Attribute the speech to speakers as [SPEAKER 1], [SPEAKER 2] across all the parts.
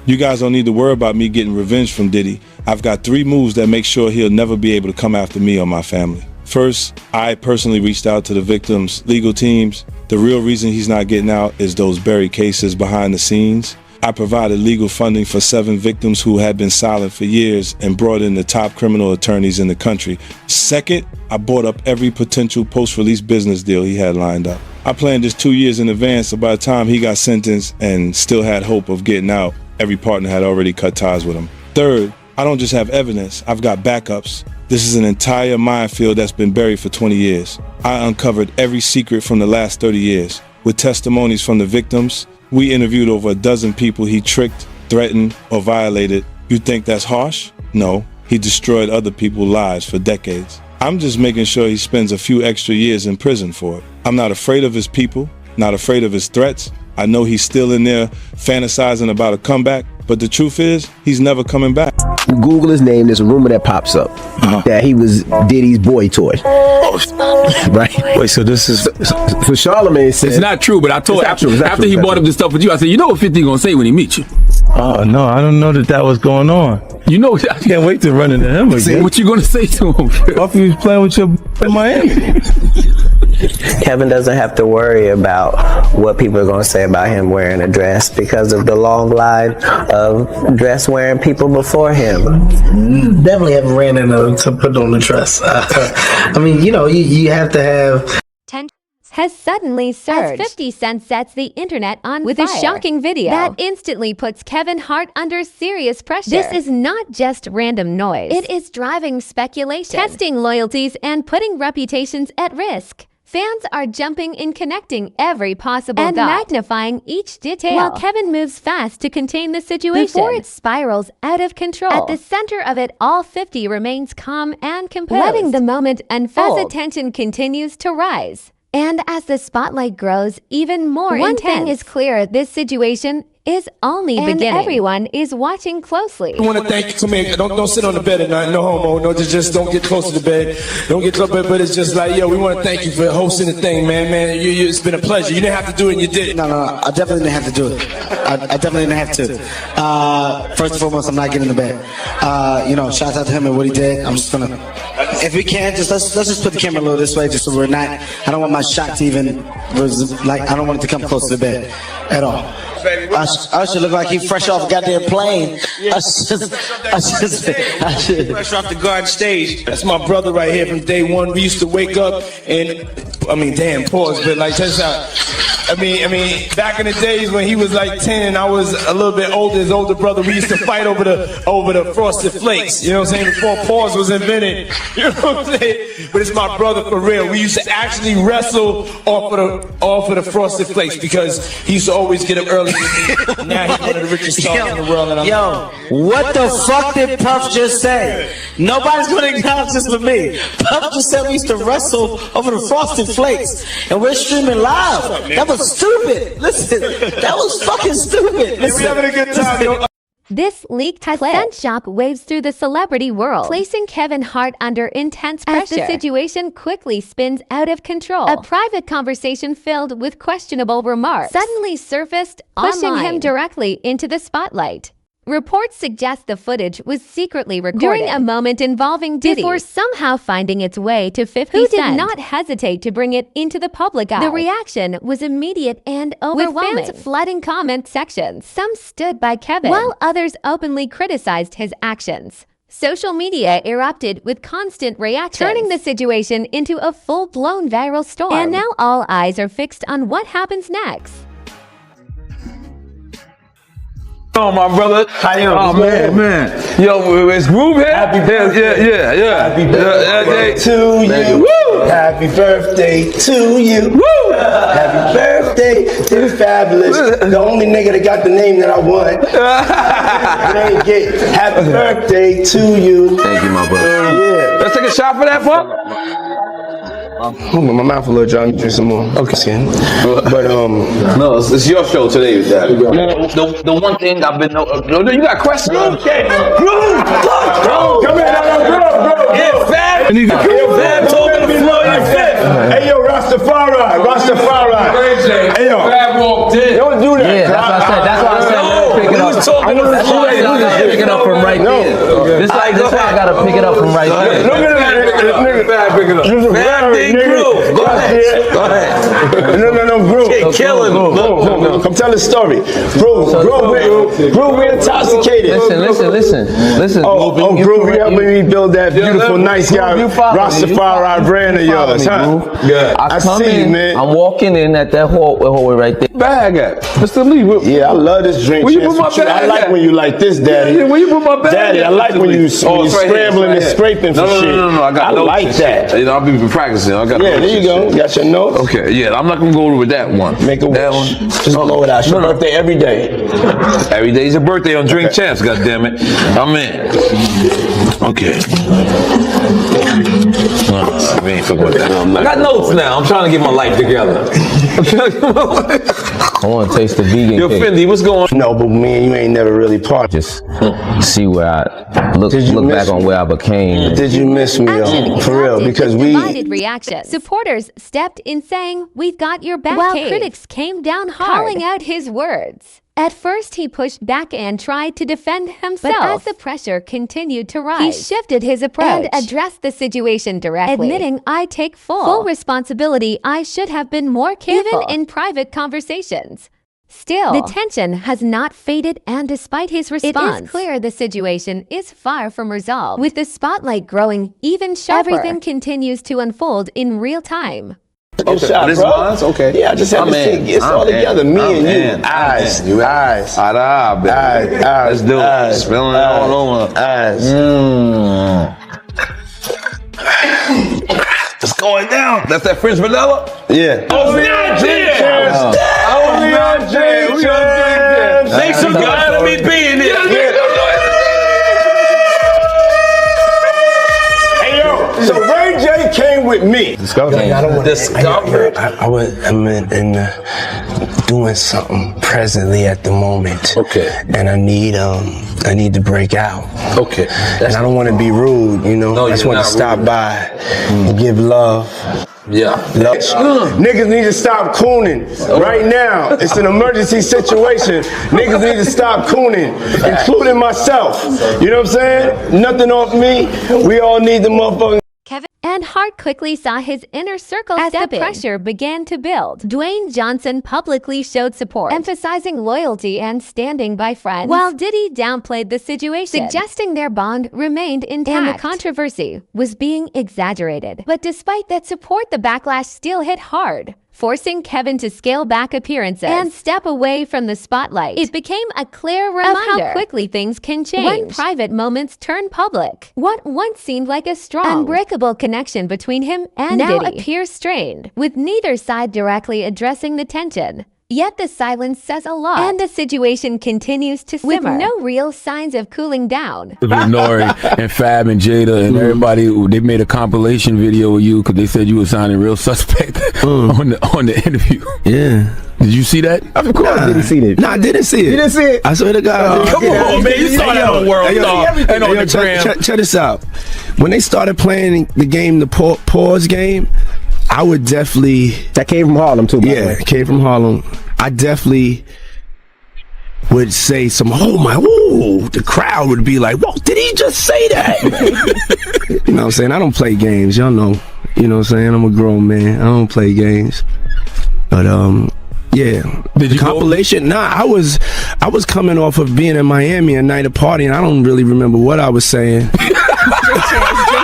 [SPEAKER 1] You guys don't need to worry about me getting revenge from Diddy. I've got 3 moves that make sure he'll never be able to come after me or my family. First, I personally reached out to the victims' legal teams. The real reason he's not getting out is those buried cases behind the scenes. I provided legal funding for 7 victims who had been silent for years and brought in the top criminal attorneys in the country. Second, I bought up every potential post-release business deal he had lined up. I planned this 2 years in advance, so by the time he got sentenced and still had hope of getting out, every partner had already cut ties with him. Third, I don't just have evidence, I've got backups. This is an entire minefield that's been buried for 20 years. I uncovered every secret from the last 30 years. With testimonies from the victims, we interviewed over a dozen people he tricked, threatened, or violated. You think that's harsh? No, he destroyed other people's lives for decades. I'm just making sure he spends a few extra years in prison for it. I'm not afraid of his people, not afraid of his threats. I know he's still in there fantasizing about a comeback, but the truth is, he's never coming back.
[SPEAKER 2] You Google his name, there's a rumor that pops up that he was Diddy's boy toy. Right?
[SPEAKER 1] Wait, so this is...
[SPEAKER 2] So Charlamagne said...
[SPEAKER 3] It's not true, but I told after he brought up this stuff with you, I said, you know what 50 gonna say when he meets you?
[SPEAKER 1] Oh, no, I don't know that was going on.
[SPEAKER 3] You know...
[SPEAKER 1] I can't wait to run into him again.
[SPEAKER 3] What you gonna say to him?
[SPEAKER 1] Off he was playing with your in Miami.
[SPEAKER 4] Kevin doesn't have to worry about what people are going to say about him wearing a dress because of the long line of dress wearing people before him.
[SPEAKER 5] Definitely haven't ran into to put on the dress. I mean, you know, you have to have...
[SPEAKER 6] 10 has suddenly surged as 50 Cent sets the internet on with fire. A shocking video that instantly puts Kevin Hart under serious pressure. This is not just random noise. It is driving speculation, testing loyalties, and putting reputations at risk. Fans are jumping and connecting every possible and magnifying each detail, while Kevin moves fast to contain the situation before it spirals out of control. At the center of it all, 50 remains calm and composed, letting the moment unfold as attention continues to rise. And as the spotlight grows even more intense, one thing is clear: this situation is only beginning. Everyone is watching closely.
[SPEAKER 7] I want to thank you. Come here. Don't sit on the bed at night. No homo. No, just don't get close to the bed. Don't get close. But it's just like, yo, we want to thank you for hosting the thing, man. It's been a pleasure. You didn't have to do it, and you did.
[SPEAKER 5] No. I definitely didn't have to do it. I definitely didn't have to. First and foremost, I'm not getting in the bed. Shout out to him and what he did. I'm just gonna, if we can, let's just put the camera a little this way, just so we're not. I don't want my shot to even I don't want it to come close to the bed at all. I should look like he fresh off a goddamn plane. I should
[SPEAKER 7] Fresh off the garden stage. That's my brother right here from day one. We used to wake up and, pause, but like, check this out. I mean, back in the days when he was like 10 and I was a little bit older, his older brother, we used to fight over the Frosted Flakes. You know what I'm saying? Before pause was invented. You know what I'm saying? But it's my brother for real. We used to actually wrestle off of the Frosted Flakes because he used to always get up early. Now he's one of the richest stars in the world. And
[SPEAKER 5] what the fuck did Puff just say? Nobody's gonna acknowledge this but me. Puff just said we used to wrestle over the Frosted Flakes, and we're streaming live. That was stupid. Listen, that was fucking stupid.
[SPEAKER 7] We're having a good time, yo.
[SPEAKER 6] This leak has sent shockwaves through the celebrity world, placing Kevin Hart under intense pressure as the situation quickly spins out of control. A private conversation filled with questionable remarks suddenly surfaced, pushing him directly into the spotlight. Reports suggest the footage was secretly recorded during a moment involving Diddy before somehow finding its way to 50 Cent, who did not hesitate to bring it into the public eye. The reaction was immediate and overwhelming, with fans flooding comment sections. Some stood by Kevin, while others openly criticized his actions. Social media erupted with constant reactions, turning the situation into a full-blown viral storm. And now all eyes are fixed on what happens next.
[SPEAKER 3] Oh, my brother.
[SPEAKER 5] How you
[SPEAKER 3] doing? Man. Yo, it's Groove here?
[SPEAKER 5] Happy birthday.
[SPEAKER 3] Yeah.
[SPEAKER 5] Happy birthday to you.
[SPEAKER 3] Woo!
[SPEAKER 5] Happy birthday to you.
[SPEAKER 3] Woo!
[SPEAKER 5] Happy birthday to Fabulous. The only nigga that got the name that I want. Happy birthday to you.
[SPEAKER 3] Thank you, my brother.
[SPEAKER 5] Yeah.
[SPEAKER 3] Let's take a shot for that, Pop.
[SPEAKER 5] My mouth a little dry. Drink some more. Okay. But
[SPEAKER 3] no, it's your show today, Dad. The one thing I've been you got questions?
[SPEAKER 5] Okay. Bro. Come here, bro.
[SPEAKER 3] Yeah, Fab. Fab told me to flow your fifth.
[SPEAKER 5] Hey yo, Rastafari. Hey yo.
[SPEAKER 3] Fab walked in.
[SPEAKER 5] Don't do that.
[SPEAKER 2] Yeah, that's what I said. That's why I said. Pick it up.
[SPEAKER 3] was talking about.
[SPEAKER 8] That's why I gotta pick it up from right there. This why I gotta pick it up from right there.
[SPEAKER 3] Look at that nigga. Bad thing, Groove. Go ahead.
[SPEAKER 7] No, Groove.
[SPEAKER 3] Killing him.
[SPEAKER 7] Come tell the story. Groove, we intoxicated.
[SPEAKER 8] Listen.
[SPEAKER 7] Oh, Groove, you helping me build that beautiful, nice guy, Rastafari brand of yours, huh?
[SPEAKER 3] Yeah.
[SPEAKER 8] I come
[SPEAKER 7] see you,
[SPEAKER 8] in,
[SPEAKER 7] man.
[SPEAKER 8] I'm walking in at that hallway right there.
[SPEAKER 3] Bag at Mr. Lee.
[SPEAKER 7] Yeah, I love this drink.
[SPEAKER 3] Where you put my bag
[SPEAKER 7] I like
[SPEAKER 3] at?
[SPEAKER 7] when you like this, Daddy.
[SPEAKER 3] Yeah, where you put my bag
[SPEAKER 7] Daddy,
[SPEAKER 3] at,
[SPEAKER 7] I like
[SPEAKER 3] Mr.
[SPEAKER 7] when
[SPEAKER 3] Lee?
[SPEAKER 7] you
[SPEAKER 3] It's
[SPEAKER 7] scrambling
[SPEAKER 3] right
[SPEAKER 7] and
[SPEAKER 3] here.
[SPEAKER 7] scraping for shit.
[SPEAKER 3] No. I got notes
[SPEAKER 7] like
[SPEAKER 3] and
[SPEAKER 7] that.
[SPEAKER 3] shit. You know, I'll be practicing. I got
[SPEAKER 7] Yeah, there you go. Got your notes.
[SPEAKER 3] Okay, yeah, I'm not gonna go with that one.
[SPEAKER 7] Make a
[SPEAKER 3] that
[SPEAKER 7] wish.
[SPEAKER 3] one.
[SPEAKER 7] Just blow it out. It's your birthday every day.
[SPEAKER 3] Every day's a birthday on Drink Champs. God damn it, I'm in. Okay. We ain't fucking with that. I got notes now. I'm trying to get my life together.
[SPEAKER 8] I want to taste the vegan
[SPEAKER 3] Yo,
[SPEAKER 8] cake.
[SPEAKER 3] Fendi, what's going on?
[SPEAKER 7] No, but me and you ain't never really parted.
[SPEAKER 8] Just see where I look
[SPEAKER 7] Did you
[SPEAKER 8] back
[SPEAKER 7] miss
[SPEAKER 8] on
[SPEAKER 7] me?
[SPEAKER 8] where I became.
[SPEAKER 7] Did you miss me,
[SPEAKER 6] Action
[SPEAKER 7] for real?
[SPEAKER 6] erupted
[SPEAKER 7] Because
[SPEAKER 6] with
[SPEAKER 7] we.
[SPEAKER 6] divided reaction. Supporters stepped in saying, "We've got your back," while critics came down hard, calling out his words. At first, he pushed back and tried to defend himself. But as the pressure continued to rise, he shifted his approach and addressed the situation directly, admitting, "I take full responsibility. I should have been more careful, even in private conversations." Still, the tension has not faded, and despite his response, it is clear the situation is far from resolved. With the spotlight growing even sharper, everything continues to unfold in real time.
[SPEAKER 3] Okay,
[SPEAKER 7] Shot,
[SPEAKER 3] this
[SPEAKER 7] bro.
[SPEAKER 3] one's okay.
[SPEAKER 7] Yeah, I just have to see. It's all together. Me and you. Eyes.
[SPEAKER 3] Eyes. Let's do it. Spilling it all over.
[SPEAKER 7] Eyes.
[SPEAKER 3] It's going down. That's that French vanilla?
[SPEAKER 7] Yeah.
[SPEAKER 3] Only on Jams. Only on Jams. Thanks for God me being here.
[SPEAKER 7] Hey, yo. So Ray J came with me.
[SPEAKER 3] Discover.
[SPEAKER 7] I'm in doing something presently at the moment.
[SPEAKER 3] Okay.
[SPEAKER 7] And I need to break out.
[SPEAKER 3] Okay.
[SPEAKER 7] And I don't want to be rude, you know.
[SPEAKER 3] No,
[SPEAKER 7] I just
[SPEAKER 3] you're
[SPEAKER 7] want to
[SPEAKER 3] not
[SPEAKER 7] stop
[SPEAKER 3] rude.
[SPEAKER 7] by and give love.
[SPEAKER 3] Yeah.
[SPEAKER 7] Niggas need to stop cooning right now. It's an emergency situation. Niggas need to stop cooning, including myself. You know what I'm saying? Nothing off me. We all need the motherfucking.
[SPEAKER 6] Kevin and Hart quickly saw his inner circle as the pressure began to build. Dwayne Johnson publicly showed support, emphasizing loyalty and standing by friends, while Diddy downplayed the situation, suggesting their bond remained intact. And the controversy was being exaggerated. But despite that support, the backlash still hit hard, forcing Kevin to scale back appearances and step away from the spotlight. It became a clear reminder of how quickly things can change when private moments turn public. What once seemed like a strong, unbreakable connection between him and Diddy now appears strained, with neither side directly addressing the tension. Yet the silence says a lot, and the situation continues to simmer, with no real signs of cooling down.
[SPEAKER 9] With Nori and Fab and Jada and everybody, they made a compilation video of you because they said you were sounding real suspect on the interview.
[SPEAKER 2] Yeah.
[SPEAKER 9] Did you see that?
[SPEAKER 2] Of course, I didn't see it. No, I didn't see it. You didn't see it? I swear to God.
[SPEAKER 9] Come on, man. You saw that on World Star and on the gram.
[SPEAKER 2] Check this out. When they started playing the game, the pause game, I would definitely. That came from Harlem too. Yeah, it came from Harlem. I definitely would say some. Oh my! Ooh, the crowd would be like, "Whoa! Did he just say that?" You know what I'm saying? I don't play games. Y'all know. You know what I'm saying? I'm a grown man. I don't play games. But yeah.
[SPEAKER 9] Did you
[SPEAKER 2] compilation? Nah, I was coming off of being in Miami a night of partying. I don't really remember what I was saying.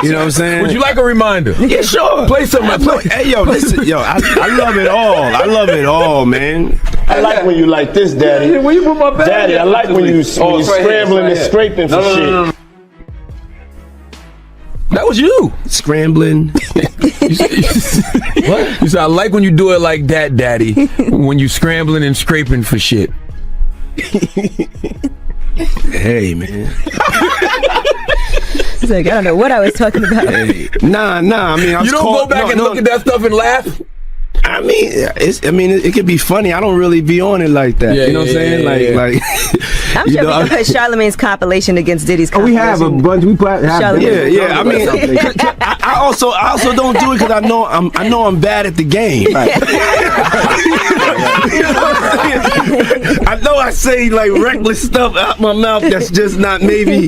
[SPEAKER 2] You know what I'm saying?
[SPEAKER 9] Would you like a reminder?
[SPEAKER 2] Yeah, sure.
[SPEAKER 9] Play something.
[SPEAKER 2] Hey, yo, listen, yo, I love it all. I love it all, man. I like when you like this, Daddy.
[SPEAKER 3] Yeah, where you put my bag?
[SPEAKER 2] Daddy, I like when you scrambling and scraping for shit.
[SPEAKER 3] No.
[SPEAKER 9] That was you.
[SPEAKER 2] Scrambling.
[SPEAKER 9] What? You said, I like when you do it like that, Daddy. When you scrambling and scraping for shit.
[SPEAKER 2] Hey, man.
[SPEAKER 10] He's like, I don't know what I was talking about.
[SPEAKER 2] Hey. Nah. I mean, I was
[SPEAKER 9] you don't go back and look at that stuff and laugh?
[SPEAKER 2] I mean, it could be funny. I don't really be on it like that. You know what I'm saying? Like,
[SPEAKER 10] I'm sure we can put Charlamagne's compilation against Diddy's compilation.
[SPEAKER 11] We have a bunch. We have.
[SPEAKER 2] Yeah. I mean, I also don't do it because I know I'm bad at the game. Right. I know I say like reckless stuff out my mouth that's just not maybe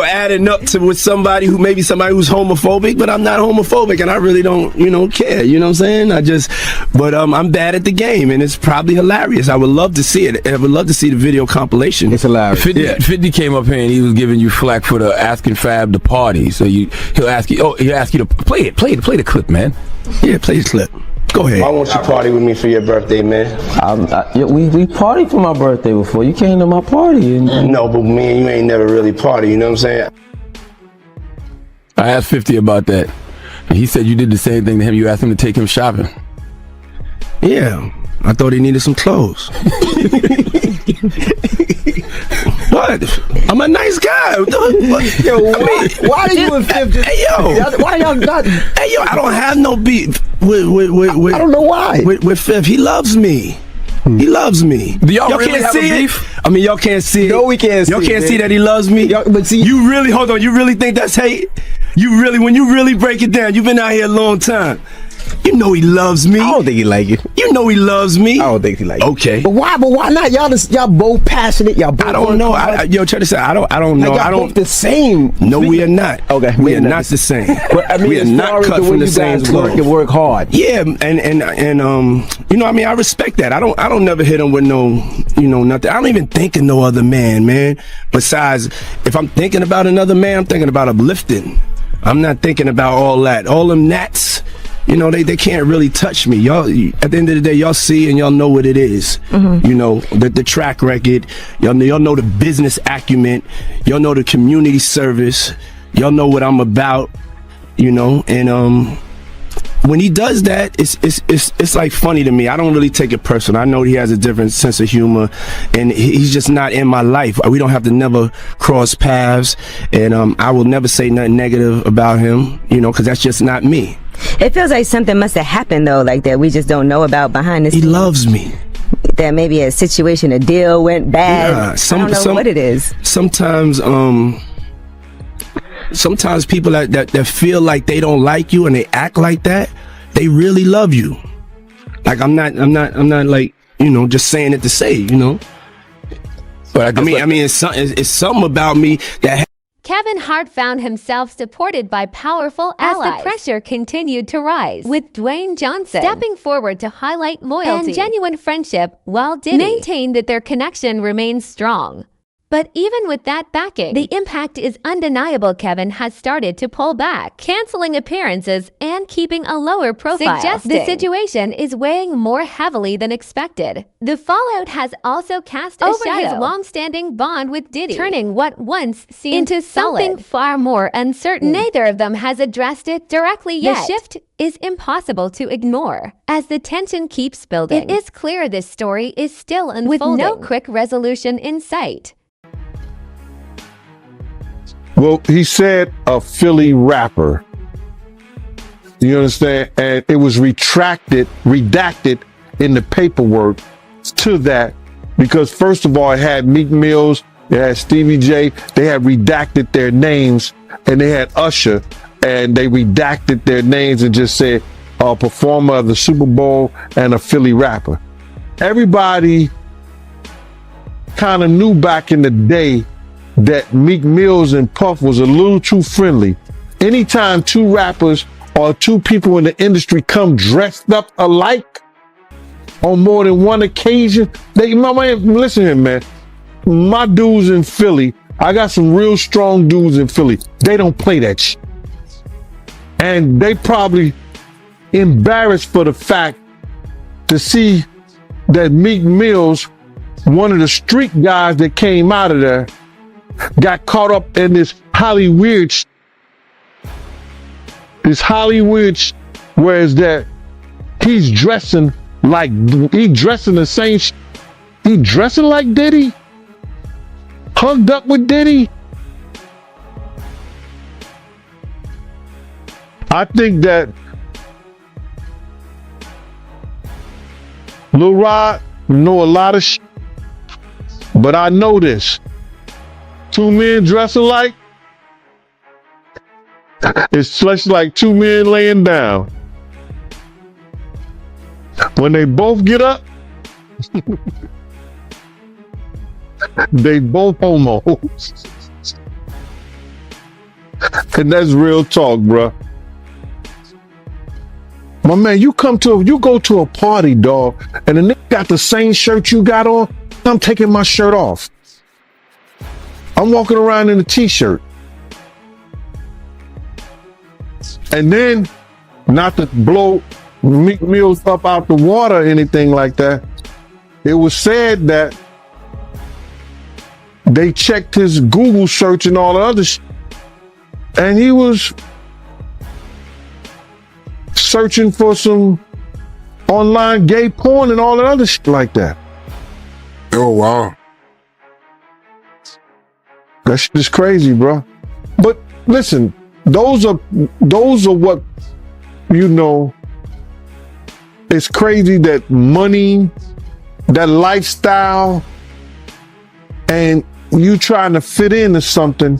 [SPEAKER 2] adding up to with somebody who's homophobic, but I'm not homophobic and I really don't care. You know what I'm saying? But I'm bad at the game and it's probably hilarious. I would love to see it. I would love to see the video compilation.
[SPEAKER 11] It's hilarious.
[SPEAKER 9] 50 came up here and he was giving you flack for the asking Fab to party. So he'll ask you to play the clip, man.
[SPEAKER 2] Yeah, play the clip. Go ahead.
[SPEAKER 11] I want you to party with me for your birthday, man.
[SPEAKER 8] We partied for my birthday before. You came to my party.
[SPEAKER 11] No, but me and you ain't never really party. You know what I'm saying?
[SPEAKER 9] I asked 50 about that. And he said you did the same thing to him. You asked him to take him shopping.
[SPEAKER 2] Yeah. I thought he needed some clothes. What? I'm a nice guy.
[SPEAKER 11] Yo, why are you and 50?
[SPEAKER 2] Hey, yo.
[SPEAKER 11] Why y'all not?
[SPEAKER 2] Hey, yo, I don't have no beef with
[SPEAKER 11] I don't know why.
[SPEAKER 2] With Fifth. He loves me. He loves me.
[SPEAKER 9] Do y'all really
[SPEAKER 2] can't
[SPEAKER 9] have
[SPEAKER 2] see
[SPEAKER 9] a
[SPEAKER 2] it?
[SPEAKER 9] beef?
[SPEAKER 2] I mean, y'all can't see it.
[SPEAKER 11] No, we can't see it.
[SPEAKER 2] Y'all can't
[SPEAKER 11] man.
[SPEAKER 2] see that he loves me?
[SPEAKER 11] But see,
[SPEAKER 2] you really, hold on, you really think that's hate? When you really break it down, you've been out here a long time. You know he loves me.
[SPEAKER 11] I don't think he like you.
[SPEAKER 2] You know he loves me.
[SPEAKER 11] I don't think he like you.
[SPEAKER 2] Okay.
[SPEAKER 11] But why not? Y'all both passionate. Y'all both.
[SPEAKER 2] I don't know. Yo, try to say I don't know.
[SPEAKER 11] Like
[SPEAKER 2] I don't.
[SPEAKER 11] both the same.
[SPEAKER 2] No, we are not.
[SPEAKER 11] Okay,
[SPEAKER 2] we are not the same.
[SPEAKER 11] But I mean,
[SPEAKER 2] we are not cut from the same cloth.
[SPEAKER 11] Work hard.
[SPEAKER 2] Yeah, and I mean, I respect that. I don't never hit him with no, nothing. I don't even think of no other man. Besides, if I'm thinking about another man, I'm thinking about uplifting. I'm not thinking about all that. All them gnats. They can't really touch me. Y'all, at the end of the day, y'all see and y'all know what it is. Mm-hmm. The track record. Y'all know the business acumen. Y'all know the community service. Y'all know what I'm about. And when he does that, it's like funny to me. I don't really take it personal. I know he has a different sense of humor, and he's just not in my life. We don't have to never cross paths, and I will never say nothing negative about him, because that's just not me.
[SPEAKER 10] It feels like something must have happened though, like that we just don't know about behind the scenes.
[SPEAKER 2] He loves me.
[SPEAKER 10] That maybe a situation, a deal went bad. I don't know what it is.
[SPEAKER 2] Sometimes people that feel like they don't like you and they act like that, they really love you. Like I'm not like just saying it to say, But I mean, it's something about me that.
[SPEAKER 6] Kevin Hart found himself supported by powerful allies as the pressure continued to rise, with Dwayne Johnson stepping forward to highlight loyalty and genuine friendship, while Diddy maintained that their connection remains strong. But even with that backing, the impact is undeniable. Kevin has started to pull back, canceling appearances and keeping a lower profile, suggesting the situation is weighing more heavily than expected. The fallout has also cast a shadow over his long-standing bond with Diddy, turning what once seemed into something far more uncertain. Neither of them has addressed it directly yet. The shift is impossible to ignore. As the tension keeps building, it is clear this story is still unfolding, with no quick resolution in sight.
[SPEAKER 12] Well, he said a Philly rapper. You understand? And it was redacted in the paperwork to that because first of all, it had Meek Mills, it had Stevie J, they had redacted their names, and they had Usher, and they redacted their names and just said a performer of the Super Bowl and a Philly rapper. Everybody kind of knew back in the day that Meek Mills and Puff was a little too friendly. Anytime two rappers or two people in the industry come dressed up alike on more than one occasion, listen here, man. My dudes in Philly, I got some real strong dudes in Philly. They don't play that shit. And they probably embarrassed for the fact to see that Meek Mills, one of the street guys that came out of there, got caught up in this Hollywood whereas that he's dressing like he dressing the same he dressing like Diddy, hugged up with Diddy. I think that Lil Rod know a lot of shit, but I know this. Two men dress alike, it's just like two men laying down. When they both get up, they both homos. And that's real talk, bruh. My man, you go to a party, dog, and the nigga got the same shirt you got on, I'm taking my shirt off. I'm walking around in a t-shirt. And then, not to blow Meek Mill's up out the water or anything like that, it was said that they checked his Google search and all the other shit, and he was searching for some online gay porn and all that other shit like that.
[SPEAKER 13] Oh, wow.
[SPEAKER 12] That shit is crazy, bro. But listen, those are what, you know, it's crazy that money, that lifestyle, and you trying to fit into something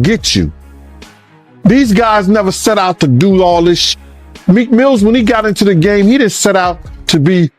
[SPEAKER 12] get you. These guys never set out to do all this shit. Meek Mills, when he got into the game, he didn't set out to be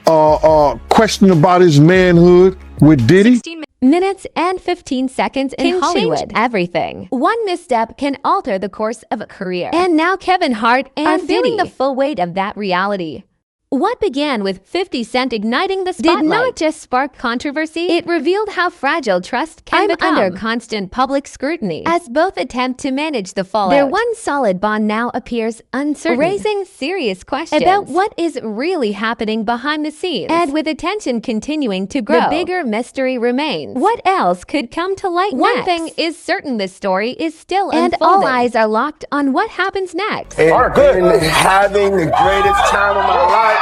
[SPEAKER 12] questioning about his manhood with Diddy.
[SPEAKER 6] 16 minutes and 15 seconds in Hollywood. Change everything. One misstep can alter the course of a career. And now Kevin Hart are feeling the full weight of that reality. What began with 50 Cent igniting the spotlight did not just spark controversy, it revealed how fragile trust can become under constant public scrutiny as both attempt to manage the fallout. Their one solid bond now appears uncertain, raising serious questions about what is really happening behind the scenes. And with attention continuing to grow, the bigger mystery remains. What else could come to light next? One thing is certain, this story is still unfolding. And all eyes are locked on what happens next.
[SPEAKER 14] And having the greatest time of my life.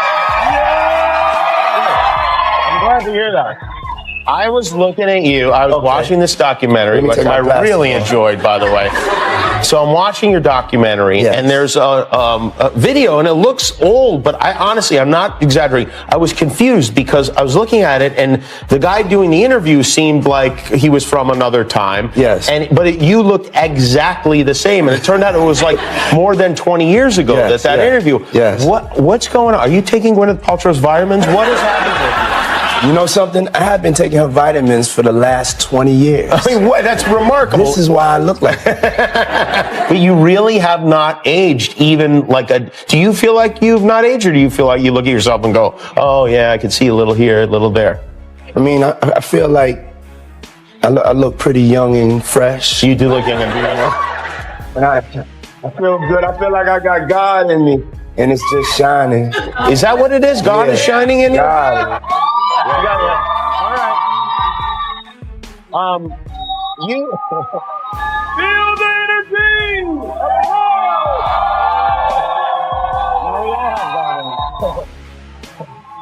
[SPEAKER 14] I'm glad to hear that. I was looking at you. I was watching this documentary, which I really enjoyed, by the way. So I'm watching your documentary, and there's a video, and it looks old, but I'm not exaggerating. I was confused because I was looking at it, and the guy doing the interview seemed like he was from another time.
[SPEAKER 15] Yes.
[SPEAKER 14] But you looked exactly the same, and it turned out it was like more than 20 years ago that interview.
[SPEAKER 15] Yes.
[SPEAKER 14] What's going on? Are you taking Gwyneth Paltrow's vitamins? What is happening with you?
[SPEAKER 15] You know something? I have been taking her vitamins for the last 20 years.
[SPEAKER 14] I mean, what? That's remarkable.
[SPEAKER 15] This is why I look like that.
[SPEAKER 14] But you really have not aged even like do you feel like you've not aged, or do you feel like you look at yourself and go, oh yeah, I can see a little here, a little there?
[SPEAKER 15] I mean, I feel like I look pretty young and fresh.
[SPEAKER 14] You do look young and beautiful.
[SPEAKER 15] And I feel good. I feel like I got God in me, and it's just shining.
[SPEAKER 14] Is that what it is? God is shining in you?
[SPEAKER 15] God.
[SPEAKER 14] All right. You feel the energy.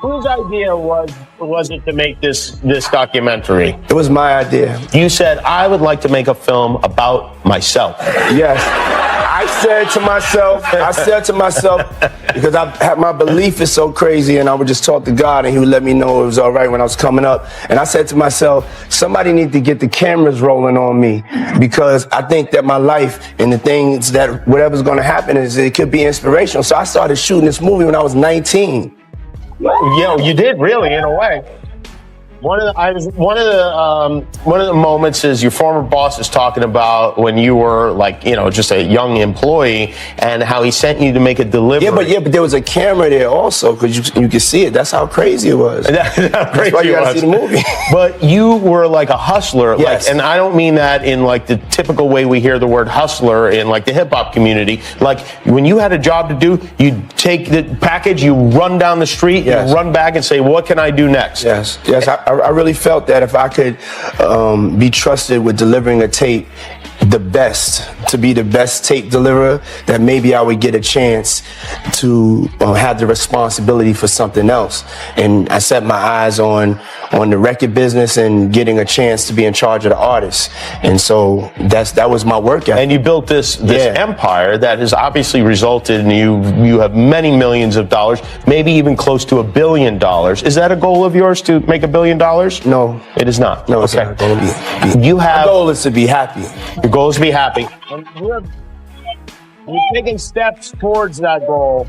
[SPEAKER 14] Whose idea was it to make this documentary?
[SPEAKER 15] It was my idea.
[SPEAKER 14] You said, I would like to make a film about myself.
[SPEAKER 15] Yes. I said to myself, because my belief is so crazy, and I would just talk to God, and He would let me know it was all right when I was coming up. And I said to myself, somebody need to get the cameras rolling on me, because I think that my life and the things that whatever's going to happen it could be inspirational. So I started shooting this movie when I was 19.
[SPEAKER 14] Yeah, you did really, in a way. One of the moments is your former boss is talking about when you were just a young employee, and how he sent you to make a delivery.
[SPEAKER 15] Yeah, but there was a camera there also, because you could see it. That's how crazy it was. That's why you gotta see the movie.
[SPEAKER 14] But you were like a hustler,
[SPEAKER 15] yes.
[SPEAKER 14] And I don't mean that in like the typical way we hear the word hustler in like the hip hop community. Like when you had a job to do, you'd take the package, you run down the street,
[SPEAKER 15] yes.
[SPEAKER 14] You run back and say, what can I do next?
[SPEAKER 15] Yes. I really felt that if I could be trusted with delivering a tape, the best, to be the best tape deliverer, that maybe I would get a chance to have the responsibility for something else. And I set my eyes on the record business and getting a chance to be in charge of the artists. And so that was my work ethic.
[SPEAKER 14] And you built this empire that has obviously resulted in you have many millions of dollars, maybe even close to $1 billion. Is that a goal of yours to make $1 billion?
[SPEAKER 15] No.
[SPEAKER 14] It is not.
[SPEAKER 15] No, it's not going to be.
[SPEAKER 14] My
[SPEAKER 15] goal is to be happy.
[SPEAKER 14] Your goal is to be happy. You're taking steps towards that goal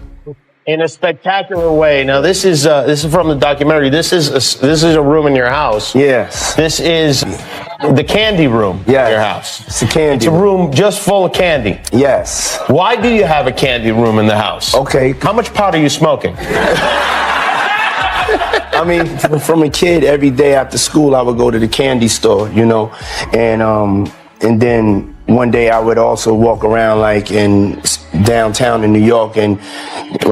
[SPEAKER 14] in a spectacular way. Now, this is from the documentary. This is a room in your house.
[SPEAKER 15] Yes.
[SPEAKER 14] This is the candy room in your house.
[SPEAKER 15] It's a candy.
[SPEAKER 14] It's a room just full of candy.
[SPEAKER 15] Yes.
[SPEAKER 14] Why do you have a candy room in the house?
[SPEAKER 15] Okay.
[SPEAKER 14] How much pot are you smoking?
[SPEAKER 15] I mean, from a kid, every day after school, I would go to the candy store, you know, and then one day I would also walk around like in downtown in New York, and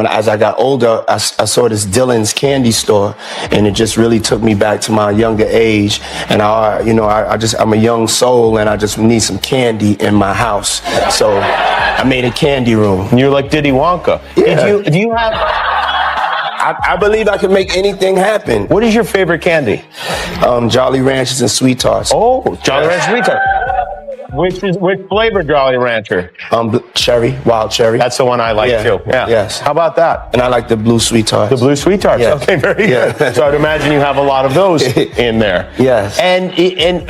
[SPEAKER 15] as I got older, I saw this Dylan's candy store, and it just really took me back to my younger age. And I'm a young soul, and I just need some candy in my house, so I made a candy room.
[SPEAKER 14] You're like Diddy Wonka.
[SPEAKER 15] Yeah.
[SPEAKER 14] Do you have?
[SPEAKER 15] I believe I can make anything happen.
[SPEAKER 14] What is your favorite candy?
[SPEAKER 15] Jolly Ranchers and Sweet Tarts.
[SPEAKER 14] Oh, Jolly Rancher Sweet Tart. Which flavor Jolly Rancher?
[SPEAKER 15] Cherry, wild cherry.
[SPEAKER 14] That's the one I like too. Yeah.
[SPEAKER 15] Yes.
[SPEAKER 14] How about that?
[SPEAKER 15] And I like the blue Sweet Tarts.
[SPEAKER 14] The blue Sweet Tarts.
[SPEAKER 15] Yes.
[SPEAKER 14] Okay, very good. So I'd imagine you have a lot of those in there.
[SPEAKER 15] Yes.
[SPEAKER 14] And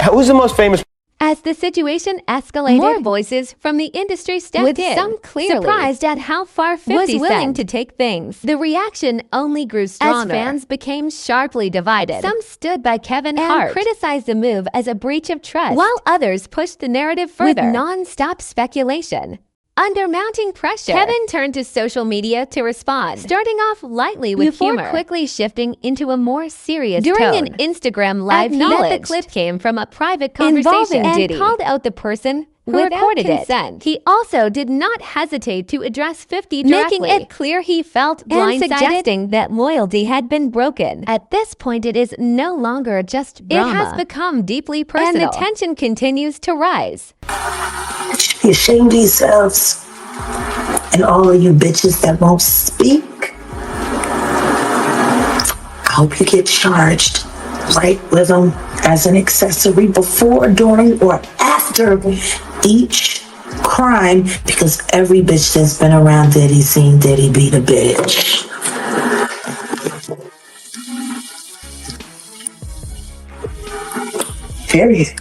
[SPEAKER 14] who's the most famous?
[SPEAKER 6] As the situation escalated, more voices from the industry stepped in, some clearly surprised at how far 50 was willing to take things. The reaction only grew stronger as fans became sharply divided. Some stood by Kevin Hart and criticized the move as a breach of trust, while others pushed the narrative further with non-stop speculation. Under mounting pressure, Kevin turned to social media to respond, starting off lightly with humor, quickly shifting into a more serious tone. During an Instagram live, the clip came from a private conversation involving Diddy and called out the person who recorded it. He also did not hesitate to address 50 directly, making it clear he felt blindsided and suggesting that loyalty had been broken. At this point, it is no longer just drama. It has become deeply personal, and the tension continues to rise.
[SPEAKER 16] Be ashamed of yourselves, and all of you bitches that won't speak. I hope you get charged right with them as an accessory before, during, or after each crime, because every bitch that's been around Diddy seen Diddy beat a bitch. Period.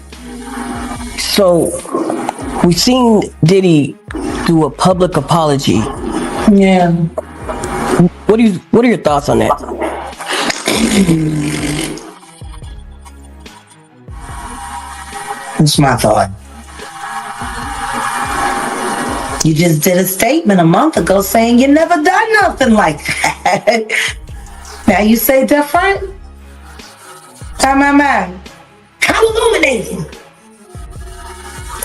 [SPEAKER 17] So, we've seen Diddy do a public apology.
[SPEAKER 16] Yeah.
[SPEAKER 17] What are your thoughts on that?
[SPEAKER 16] What's my thought? You just did a statement a month ago saying you never done nothing like that. Now you say different? Time. How illuminating?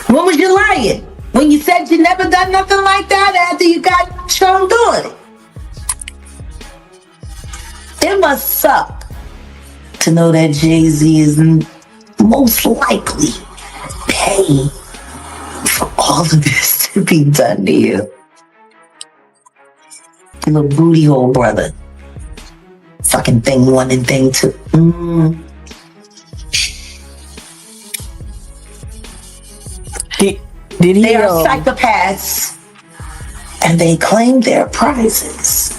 [SPEAKER 16] When was you lying? When you said you never done nothing like that after you got shown doing it? It must suck to know that Jay-Z is most likely paying for all of this to be done to you. Little booty hole brother. Fucking thing one and thing two. They are psychopaths, and they claim their prizes.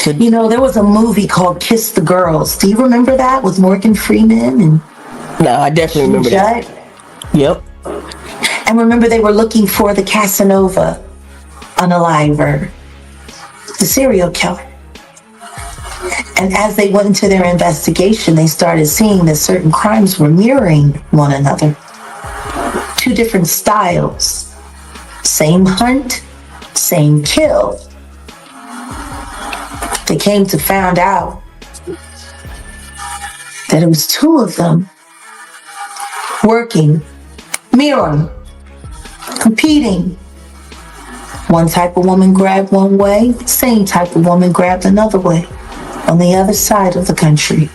[SPEAKER 16] You know, there was a movie called Kiss the Girls. Do you remember that with Morgan Freeman? And
[SPEAKER 17] no, I definitely remember that. Yep.
[SPEAKER 16] And remember, they were looking for the Casanova unaliver, the serial killer. And as they went into their investigation, they started seeing that certain crimes were mirroring one another. Two different styles. Same hunt, same kill. They came to find out that it was two of them working, mirroring, competing. One type of woman grabbed one way, same type of woman grabbed another way on the other side of the country.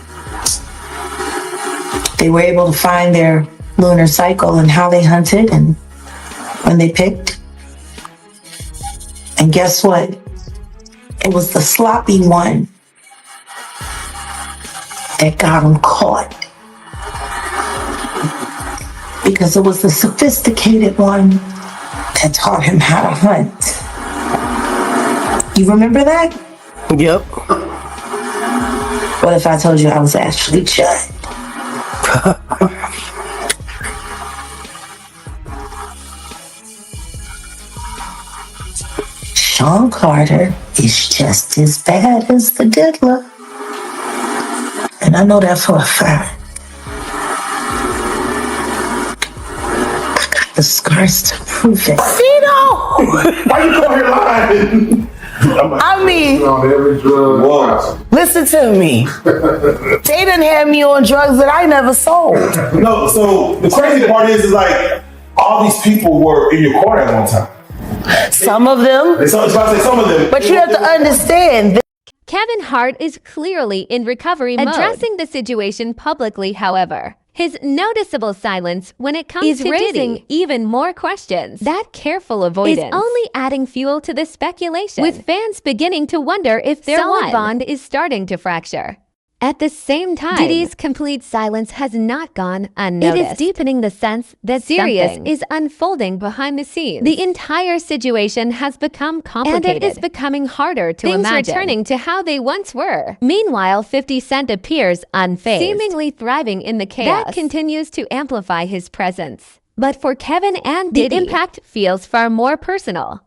[SPEAKER 16] They were able to find their lunar cycle and how they hunted and when they picked. And guess what? It was the sloppy one that got him caught. Because it was the sophisticated one that taught him how to hunt. You remember that?
[SPEAKER 17] Yep.
[SPEAKER 16] What if I told you I was actually Judd? Sean Carter is just as bad as the diddler. And I know that for a fact. I got the scars to prove it.
[SPEAKER 11] Cito!
[SPEAKER 15] Why you go here lying?
[SPEAKER 11] I mean, listen to me. They done had me on drugs that I never sold.
[SPEAKER 18] No, so the crazy part is like all these people were in your court at one time.
[SPEAKER 11] Some of them.
[SPEAKER 18] Some of them.
[SPEAKER 11] But you have to understand.
[SPEAKER 6] Kevin Hart is clearly in recovery mode. Addressing the situation publicly, however, his noticeable silence when it comes to raising even more questions. That careful avoidance is only adding fuel to the speculation, with fans beginning to wonder if their solid bond is starting to fracture. At the same time, Diddy's complete silence has not gone unnoticed. It is deepening the sense that Sirius is unfolding behind the scenes. The entire situation has become complicated, and it is becoming harder to imagine. Things returning to how they once were. Meanwhile, 50 Cent appears unfazed, seemingly thriving in the chaos. That continues to amplify his presence. But for Kevin and Diddy, the impact feels far more personal.